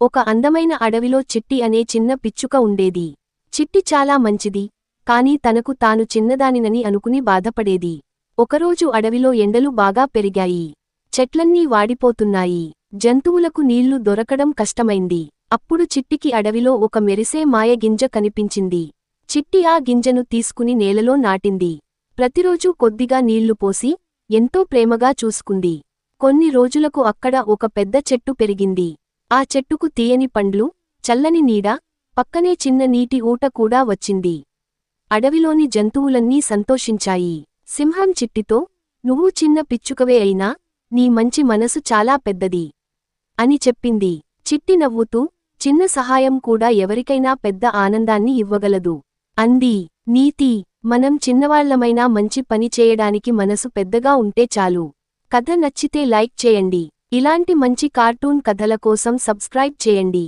ఒక అందమైన అడవిలో చిట్టి అనే చిన్న పిచ్చుక ఉండేది. చిట్టి చాలా మంచిది, కాని తనకు తాను చిన్నదానినని అనుకుని బాధపడేది. ఒకరోజు అడవిలో ఎండలు బాగా పెరిగాయి. చెట్లన్నీ వాడిపోతున్నాయి. జంతువులకు నీళ్లు దొరకడం కష్టమైంది. అప్పుడు చిట్టికి అడవిలో ఒక మెరిసే మాయ గింజ కనిపించింది. చిట్టి ఆ గింజను తీసుకుని నేలలో నాటింది. ప్రతిరోజూ కొద్దిగా నీళ్లు పోసి ఎంతో ప్రేమగా చూసుకుంది. కొన్ని రోజులకు అక్కడ ఒక పెద్ద చెట్టు పెరిగింది. ఆ చెట్టుకు తీయని పండ్లు, చల్లని నీడ, పక్కనే చిన్న నీటి ఊట కూడా వచ్చింది. అడవిలోని జంతువులన్నీ సంతోషించాయి. సింహం చిట్టితో, "నువ్వు చిన్న పిచ్చుకవే అయినా నీ మంచి మనసు చాలా పెద్దది" అని చెప్పింది. చిట్టి నవ్వుతూ, "చిన్న సహాయం కూడా ఎవరికైనా పెద్ద ఆనందాన్ని ఇవ్వగలదు" అంది. నీతి: మనం చిన్నవాళ్లమైనా మంచి పని చేయడానికి మనసు పెద్దగా ఉంటే చాలు. కథ నచ్చితే లైక్ చేయండి. ఇలాంటి మంచి కార్టూన్ కథల కోసం సబ్స్క్రైబ్ చేయండి.